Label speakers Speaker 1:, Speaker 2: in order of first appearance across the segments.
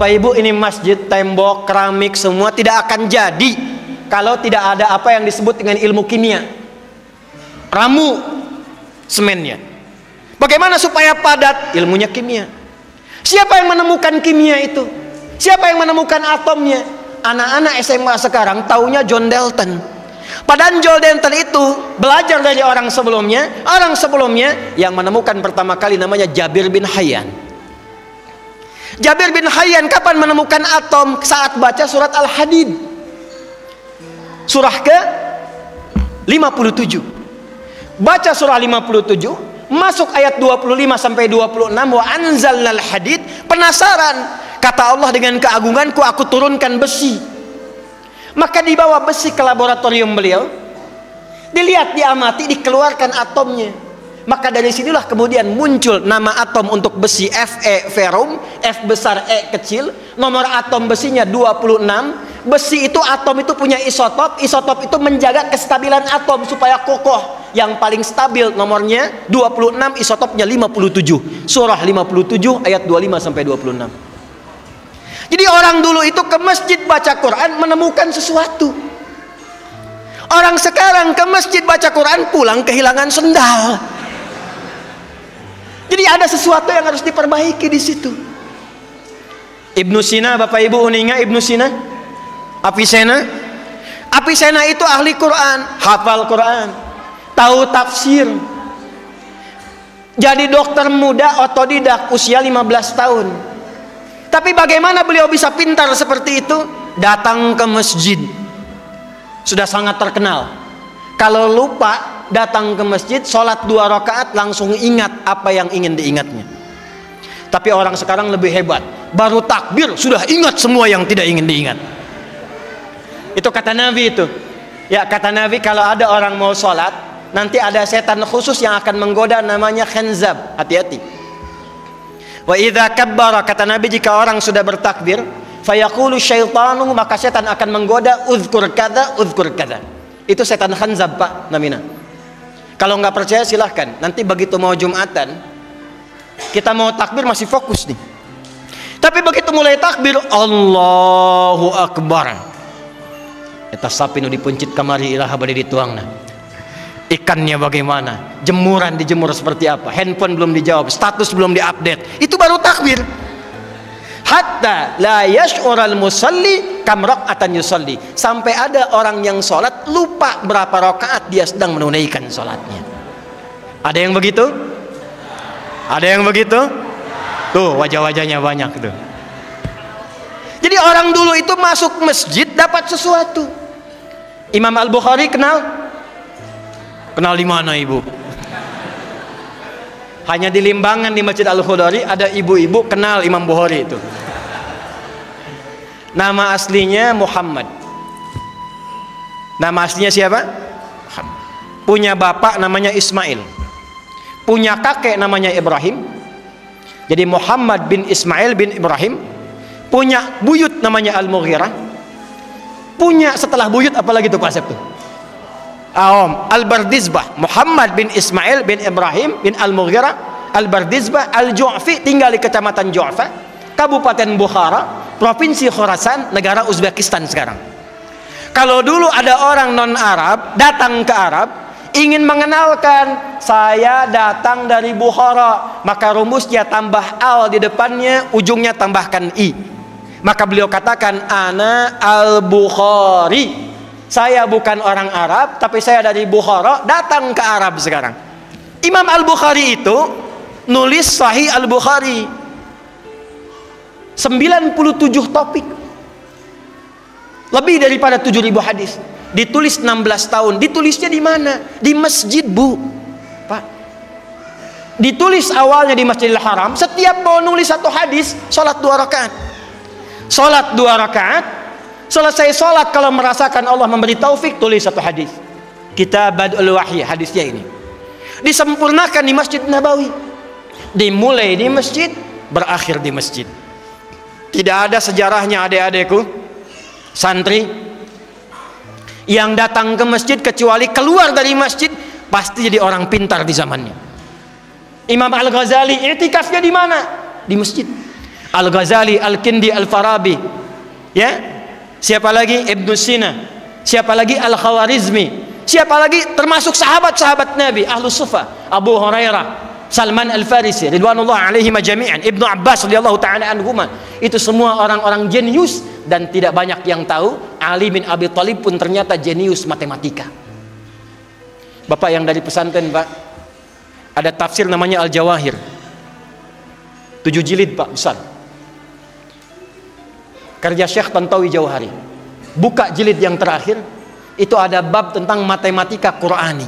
Speaker 1: Bapak Ibu, ini masjid, tembok, keramik semua tidak akan jadi kalau tidak ada apa yang disebut dengan ilmu kimia. Ramu semennya. Bagaimana supaya padat? Ilmunya kimia. Siapa yang menemukan kimia itu? Siapa yang menemukan atomnya? Anak-anak SMA sekarang taunya John Dalton. Padahal John Dalton itu belajar dari orang sebelumnya. Orang sebelumnya yang menemukan pertama kali namanya Jabir bin Hayyan. Jabir bin Hayyan kapan menemukan atom? Saat baca surat Al-Hadid, surah ke 57. Baca surah 57, masuk ayat 25 sampai 26, wa anzalnal hadid. Penasaran, kata Allah, dengan keagunganku aku turunkan besi. Maka dibawa besi ke laboratorium beliau, dilihat, diamati, dikeluarkan atomnya. Maka dari sinilah kemudian muncul nama atom untuk besi, Fe ferum, F besar, E kecil. Nomor atom besinya 26. Besi itu, atom itu punya isotop. Isotop itu menjaga kestabilan atom supaya kokoh. Yang paling stabil nomornya 26, isotopnya 57. Surah 57 ayat 25 sampai 26. Jadi orang dulu itu ke masjid baca Quran menemukan sesuatu. Orang sekarang ke masjid baca Quran pulang kehilangan sendal. Jadi ada sesuatu yang harus diperbaiki di situ. Ibnu Sina, Bapak Ibu ingat Ibnu Sina? Avicenna? Avicenna itu ahli Quran, hafal Quran, tahu tafsir. Jadi dokter muda otodidak usia 15 tahun. Tapi bagaimana beliau bisa pintar seperti itu? Datang ke masjid. Sudah sangat terkenal. Kalau lupa datang ke masjid, sholat 2 rakaat langsung ingat apa yang ingin diingatnya. Tapi orang sekarang lebih hebat, baru takbir sudah ingat semua yang tidak ingin diingat. Itu kata Nabi itu. Ya, kata Nabi, kalau ada orang mau sholat, nanti ada setan khusus yang akan menggoda, namanya khanzab. Hati-hati. Wa idza kabbara, kata Nabi, jika orang sudah bertakbir, fayaqulu syaitanu, maka setan akan menggoda, uzkur kadza, uzkur kadza. Itu setan khanzab, Pak Namina. Kalau nggak percaya silahkan. Nanti begitu mau Jumatan, kita mau takbir masih fokus nih. Tapi begitu mulai takbir, Allahu Akbar. Eta sapi nu dipencit kamari ilaha bade dituangna. Ikannya bagaimana? Jemuran dijemur seperti apa? Handphone belum dijawab, status belum diupdate. Itu baru takbir. Hatta la yash'ural musalli kam raka'atan yusalli. Sampai ada orang yang sholat lupa berapa rakaat dia sedang menunaikan sholatnya. Ada yang begitu? Ada yang begitu? Tuh wajah-wajahnya banyak tuh. Jadi orang dulu itu masuk masjid dapat sesuatu. Imam Al-Bukhari kenal? Kenal di mana ibu? Hanya di Limbangan di Masjid Al-Khudari ada ibu-ibu kenal Imam Bukhari itu. Nama aslinya Muhammad. Nama aslinya siapa? Muhammad. Punya bapak namanya Ismail. Punya kakek namanya Ibrahim. Jadi Muhammad bin Ismail bin Ibrahim. Punya buyut namanya Al-Mughirah. Punya setelah buyut apalagi tuh konsep tuh? Al-Bardizbah. Muhammad bin Ismail bin Ibrahim bin Al-Mughirah Al-Bardizbah Al-Ju'fi, tinggal di kecamatan Ju'fa, Kabupaten Bukhara, Provinsi Khorasan, negara Uzbekistan sekarang. Kalau dulu ada orang non-Arab datang ke Arab ingin mengenalkan, saya datang dari Bukhara, maka rumusnya tambah al di depannya, ujungnya tambahkan i. Maka beliau katakan, ana al-Bukhari. Saya bukan orang Arab, tapi saya dari Bukhara, datang ke Arab sekarang. Imam Al-Bukhari itu nulis Sahih Al-Bukhari 97 topik, lebih daripada 7.000 hadis. Ditulis 16 tahun. Ditulisnya di mana? Di masjid, Bu, Pak. Ditulis awalnya di Masjidil Haram. Setiap mau nulis satu hadis, sholat 2 rakaat. Sholat 2 rakaat. Selesai sholat, kalau merasakan Allah memberi taufik, tulis satu hadis. Kitab Badul Wahyi, hadisnya ini. Disempurnakan di Masjid Nabawi. Dimulai di masjid, berakhir di masjid. Tidak ada sejarahnya adik-adikku, santri, yang datang ke masjid kecuali keluar dari masjid pasti jadi orang pintar di zamannya. Imam Al-Ghazali i'tikafnya di mana? Di masjid. Al-Ghazali, Al-Kindi, Al-Farabi, ya. Siapa lagi? Ibnu Sina. Siapa lagi? Al-Khawarizmi. Siapa lagi? Termasuk sahabat-sahabat Nabi, Ahlus Sufa, Abu Hurairah, Salman Al-Farisi, ridwanullah alaihim jami'an, Ibnu Abbas radhiyallahu taala anhuma. Itu semua orang-orang jenius, dan tidak banyak yang tahu Ali bin Abi Thalib pun ternyata jenius matematika. Bapak yang dari pesantren, Pak, ada tafsir namanya Al-Jawahir, 7 jilid, Pak, besar, karya Syekh Tantawi Jauhari. Buka jilid yang terakhir, itu ada bab tentang matematika Qur'ani.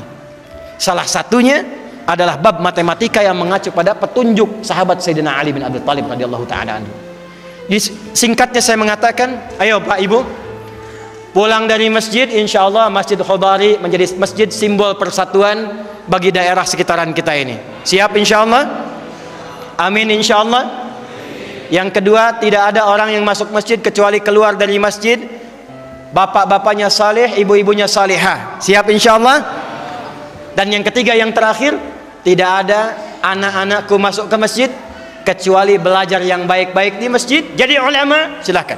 Speaker 1: Salah satunya adalah bab matematika yang mengacu pada petunjuk sahabat Sayyidina Ali bin Abi Thalib radhiyallahu taala anhu. Singkatnya saya mengatakan, ayo Pak Ibu, pulang dari masjid, insya Allah Masjid Khobari menjadi masjid simbol persatuan bagi daerah sekitaran kita ini. Siap insya Allah? Amin insya Allah. Yang kedua, tidak ada orang yang masuk masjid kecuali keluar dari masjid bapak-bapaknya saleh, ibu-ibunya salihah. Siap insya Allah. Dan yang ketiga, yang terakhir, tidak ada anak-anakku masuk ke masjid kecuali belajar yang baik-baik di masjid. Jadi ulama silahkan,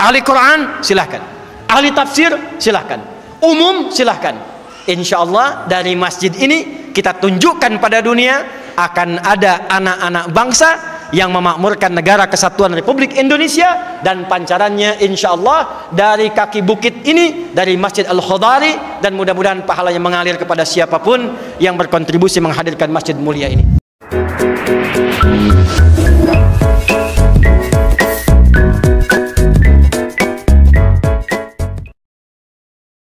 Speaker 1: ahli Quran silahkan, ahli tafsir silahkan, umum silahkan. Insya Allah dari masjid ini kita tunjukkan pada dunia akan ada anak-anak bangsa yang memakmurkan negara kesatuan Republik Indonesia, dan pancarannya insya Allah dari kaki bukit ini, dari Masjid Al-Khudari, dan mudah-mudahan pahalanya mengalir kepada siapapun yang berkontribusi menghadirkan masjid mulia ini.